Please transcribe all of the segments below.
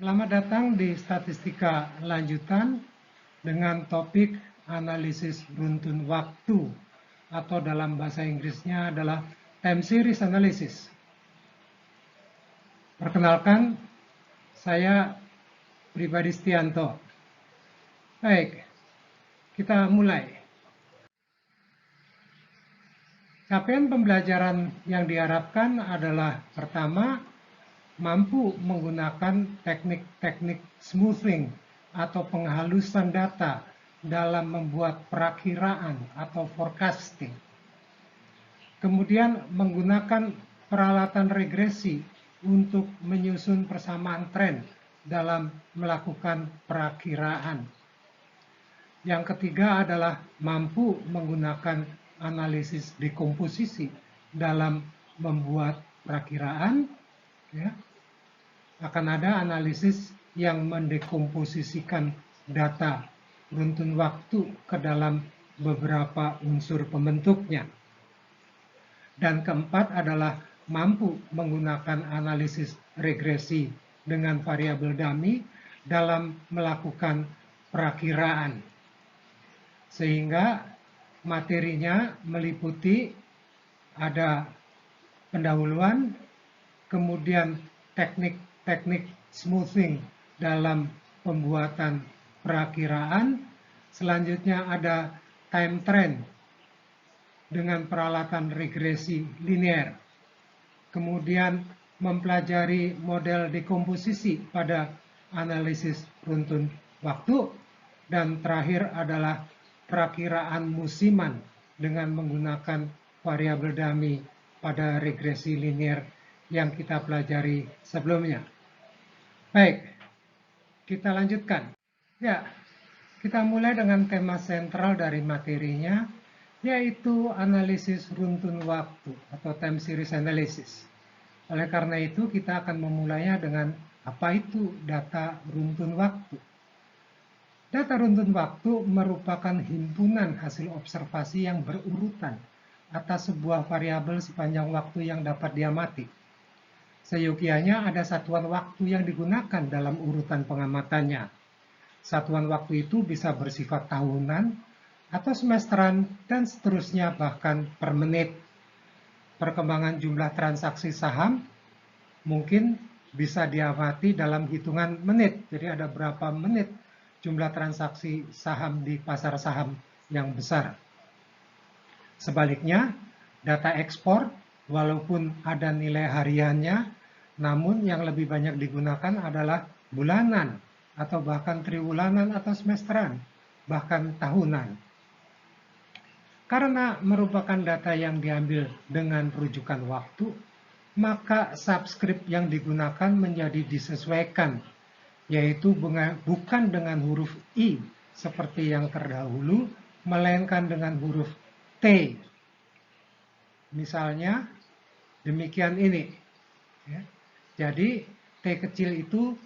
Selamat datang di statistika lanjutan dengan topik analisis runtun waktu atau dalam bahasa Inggrisnya adalah time series analysis. Perkenalkan, saya Pribadi Setianto. Baik, kita mulai. Capaian pembelajaran yang diharapkan adalah pertama, mampu menggunakan teknik-teknik smoothing atau penghalusan data dalam membuat perakiraan atau forecasting. Kemudian menggunakan peralatan regresi untuk menyusun persamaan tren dalam melakukan perakiraan. Yang ketiga adalah mampu menggunakan analisis dekomposisi dalam membuat perakiraan. Ya, akan ada analisis yang mendekomposisikan data runtun waktu ke dalam beberapa unsur pembentuknya. Dan keempat adalah mampu menggunakan analisis regresi dengan variabel dummy dalam melakukan perakiraan. Sehingga materinya meliputi ada pendahuluan, kemudian teknik-teknik smoothing dalam pembuatan perakiraan, selanjutnya ada time trend dengan peralatan regresi linear, kemudian mempelajari model dekomposisi pada analisis runtun waktu, dan terakhir adalah perakiraan musiman dengan menggunakan variabel dummy pada regresi linear yang kita pelajari sebelumnya. Baik, kita lanjutkan. Ya, kita mulai dengan tema sentral dari materinya, yaitu analisis runtun waktu atau time series analysis. Oleh karena itu, kita akan memulainya dengan apa itu data runtun waktu. Data runtun waktu merupakan himpunan hasil observasi yang berurutan atas sebuah variabel sepanjang waktu yang dapat diamati. Seyogianya ada satuan waktu yang digunakan dalam urutan pengamatannya. Satuan waktu itu bisa bersifat tahunan atau semesteran dan seterusnya, bahkan per menit. Perkembangan jumlah transaksi saham mungkin bisa diamati dalam hitungan menit. Jadi ada berapa menit jumlah transaksi saham di pasar saham yang besar. Sebaliknya, data ekspor walaupun ada nilai hariannya, namun yang lebih banyak digunakan adalah bulanan atau bahkan triwulanan atau semesteran, bahkan tahunan. Karena merupakan data yang diambil dengan rujukan waktu, maka subscript yang digunakan menjadi disesuaikan, yaitu bukan dengan huruf I seperti yang terdahulu, melainkan dengan huruf T. Misalnya, demikian ini. Ya. Jadi, T kecil itu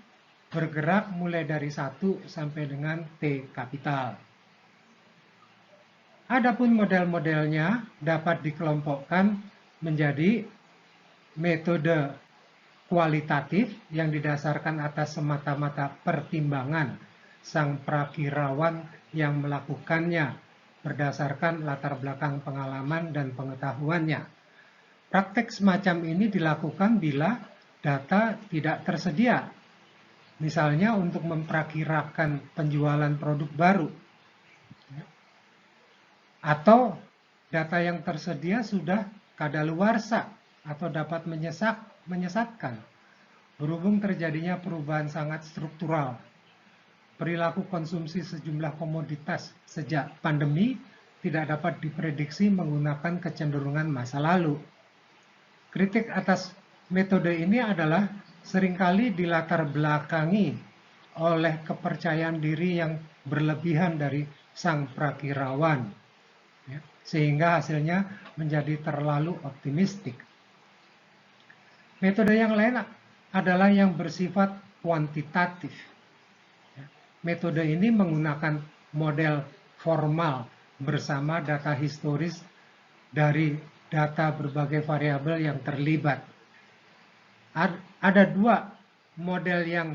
bergerak mulai dari 1 sampai dengan T kapital. Adapun model-modelnya dapat dikelompokkan menjadi metode kualitatif yang didasarkan atas semata-mata pertimbangan sang prakirawan yang melakukannya berdasarkan latar belakang pengalaman dan pengetahuannya. Praktek semacam ini dilakukan bila data tidak tersedia, misalnya untuk memperkirakan penjualan produk baru, atau data yang tersedia sudah kadaluarsa atau dapat menyesatkan berhubung terjadinya perubahan sangat struktural. Perilaku konsumsi sejumlah komoditas sejak pandemi tidak dapat diprediksi menggunakan kecenderungan masa lalu. Kritik atas metode ini adalah seringkali dilatar belakangi oleh kepercayaan diri yang berlebihan dari sang prakirawan, ya, sehingga hasilnya menjadi terlalu optimistik. Metode yang lain adalah yang bersifat kuantitatif. Metode ini menggunakan model formal bersama data historis dari data berbagai variabel yang terlibat. Ada dua model yang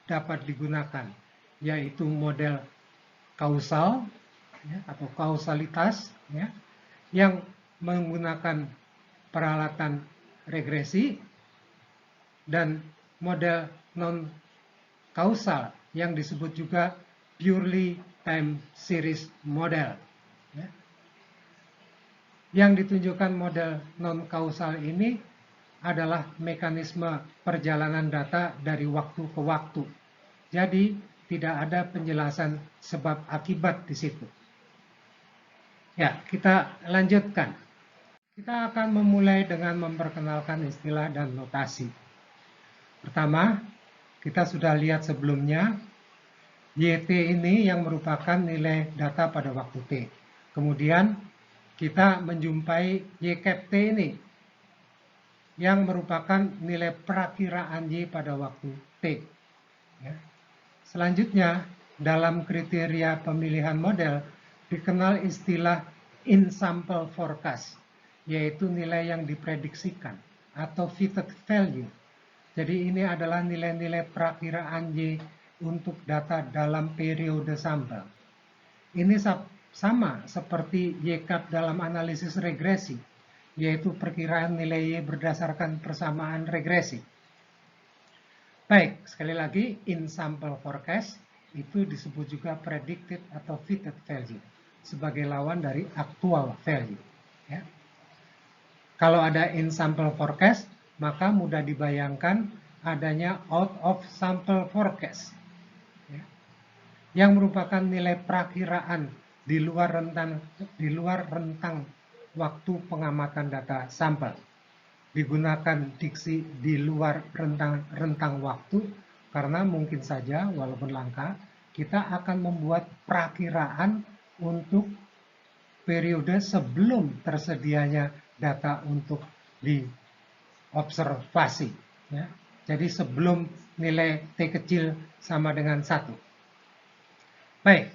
dapat digunakan, yaitu model kausal ya, atau kausalitas ya, yang menggunakan peralatan regresi, dan model non-kausal yang disebut juga purely time series model. Ya. Yang ditunjukkan model non-kausal ini adalah mekanisme perjalanan data dari waktu ke waktu. Jadi tidak ada penjelasan sebab akibat di situ. Ya, kita lanjutkan. Kita akan memulai dengan memperkenalkan istilah dan notasi. Pertama, kita sudah lihat sebelumnya, YT ini yang merupakan nilai data pada waktu T. Kemudian kita menjumpai YCAP T ini yang merupakan nilai perakiraan Y pada waktu T. Ya. Selanjutnya, dalam kriteria pemilihan model dikenal istilah in-sample forecast, yaitu nilai yang diprediksikan atau fitted value. Jadi ini adalah nilai-nilai perakiraan Y untuk data dalam periode sampel. Ini sama seperti YCAP dalam analisis regresi, yaitu perkiraan nilai Y berdasarkan persamaan regresi. Baik, sekali lagi, in-sample forecast itu disebut juga predicted atau fitted value sebagai lawan dari actual value. Ya. Kalau ada in-sample forecast, maka mudah dibayangkan adanya out of sample forecast, ya, yang merupakan nilai perakiraan di luar rentang waktu pengamatan data sampel. Digunakan diksi di luar rentang waktu karena mungkin saja walaupun langka kita akan membuat perakiraan untuk periode sebelum tersedianya data untuk diobservasi ya. Jadi sebelum nilai T kecil sama dengan 1. Baik,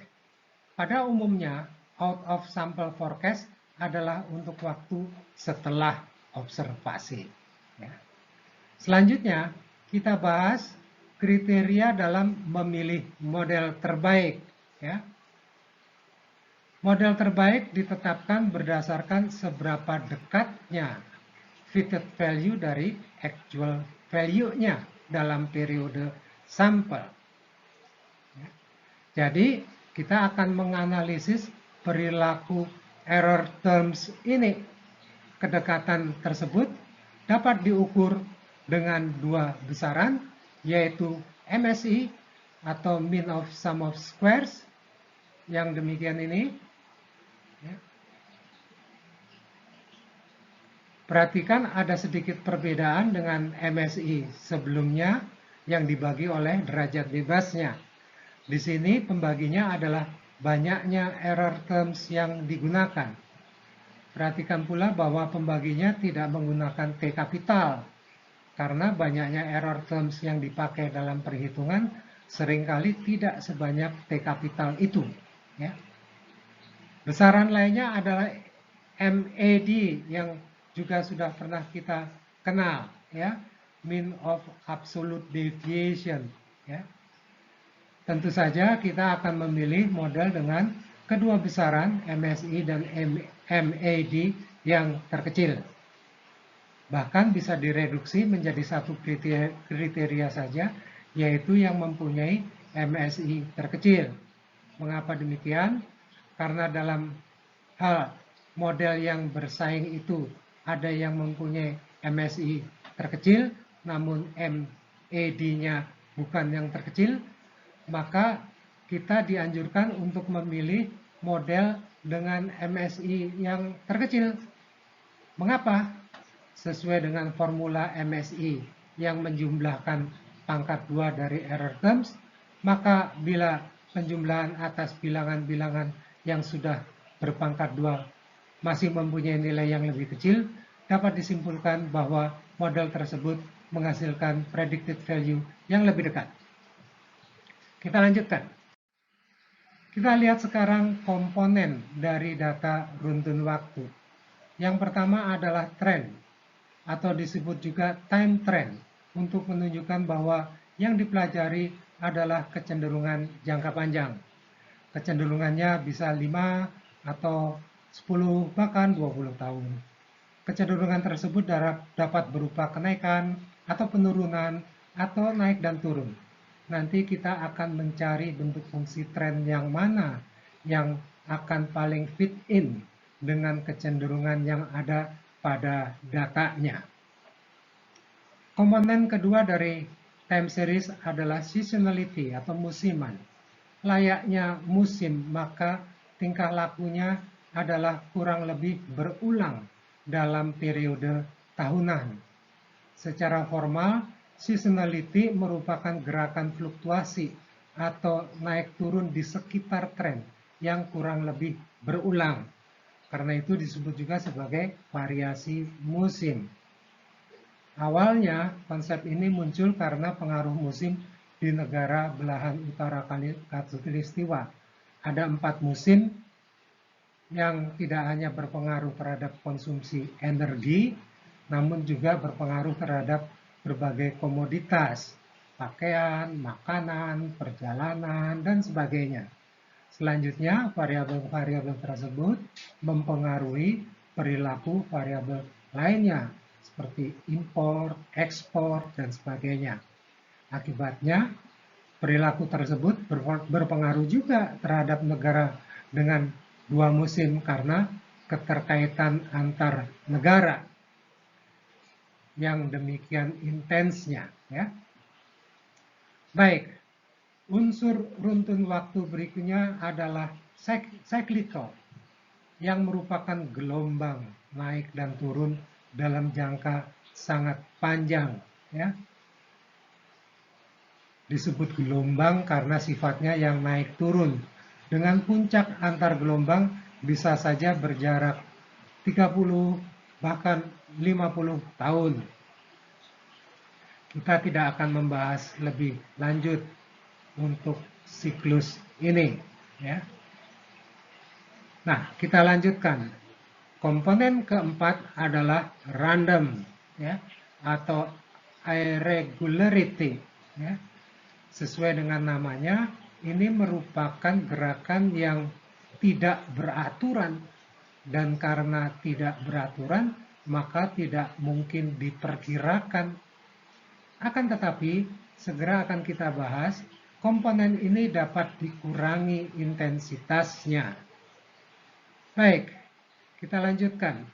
pada umumnya out of sample forecast adalah untuk waktu setelah observasi. Ya. Selanjutnya, kita bahas kriteria dalam memilih model terbaik. Ya. Model terbaik ditetapkan berdasarkan seberapa dekatnya fitted value dari actual value-nya dalam periode sampel. Ya. Jadi, kita akan menganalisis perilaku error terms ini. Kedekatan tersebut dapat diukur dengan dua besaran, yaitu MSI atau mean of sum of squares, yang demikian ini. Ya. Perhatikan ada sedikit perbedaan dengan MSI sebelumnya yang dibagi oleh derajat bebasnya. Di sini pembaginya adalah banyaknya error terms yang digunakan. Perhatikan pula bahwa pembaginya tidak menggunakan T kapital, karena banyaknya error terms yang dipakai dalam perhitungan seringkali tidak sebanyak T kapital itu. Ya. Besaran lainnya adalah MAD yang juga sudah pernah kita kenal, ya, mean of absolute deviation. Ya. Tentu saja kita akan memilih model dengan kedua besaran MSI dan MAD yang terkecil. Bahkan bisa direduksi menjadi satu kriteria saja, yaitu yang mempunyai MSI terkecil. Mengapa demikian? Karena dalam hal model yang bersaing itu ada yang mempunyai MSI terkecil, namun MAD-nya bukan yang terkecil, maka kita dianjurkan untuk memilih model dengan MSI yang terkecil. Mengapa? Sesuai dengan formula MSI yang menjumlahkan pangkat 2 dari error terms, maka bila penjumlahan atas bilangan-bilangan yang sudah berpangkat 2 masih mempunyai nilai yang lebih kecil, dapat disimpulkan bahwa model tersebut menghasilkan predicted value yang lebih dekat. Kita lanjutkan. Kita lihat sekarang komponen dari data runtun waktu. Yang pertama adalah trend, atau disebut juga time trend, untuk menunjukkan bahwa Yang dipelajari adalah kecenderungan jangka panjang. Kecenderungannya bisa 5 atau 10 bahkan 20 tahun. Kecenderungan tersebut dapat berupa kenaikan atau penurunan atau naik dan turun. Nanti kita akan mencari bentuk fungsi tren yang mana yang akan paling fit in dengan kecenderungan yang ada pada datanya. Komponen kedua dari time series adalah seasonality atau musiman. Layaknya musim, maka tingkah lakunya adalah kurang lebih berulang dalam periode tahunan. Secara formal, seasonality merupakan gerakan fluktuasi atau naik turun di sekitar tren yang kurang lebih berulang. Karena itu disebut juga sebagai variasi musim. Awalnya, konsep ini muncul karena pengaruh musim di negara belahan utara Khatulistiwa. Ada 4 musim yang tidak hanya berpengaruh terhadap konsumsi energi, namun juga berpengaruh terhadap berbagai komoditas, pakaian, makanan, perjalanan, dan sebagainya. Selanjutnya, variabel-variabel tersebut mempengaruhi perilaku variabel lainnya, seperti impor, ekspor, dan sebagainya. Akibatnya, perilaku tersebut berpengaruh juga terhadap negara dengan 2 musim karena keterkaitan antar negara yang demikian intensnya. Ya. Baik, unsur runtun waktu berikutnya adalah cyclical, yang merupakan gelombang naik dan turun dalam jangka sangat panjang. Ya. Disebut gelombang karena sifatnya yang naik turun. Dengan puncak antar gelombang bisa saja berjarak 30 bahkan 50 tahun. Kita tidak akan membahas lebih lanjut untuk siklus ini. Ya. Nah, kita lanjutkan. Komponen keempat adalah random, ya, atau irregularity. Ya. Sesuai dengan namanya, ini merupakan gerakan yang tidak beraturan. Dan karena tidak beraturan, maka tidak mungkin diperkirakan. Akan tetapi, segera akan kita bahas, komponen ini dapat dikurangi intensitasnya. Baik, kita lanjutkan.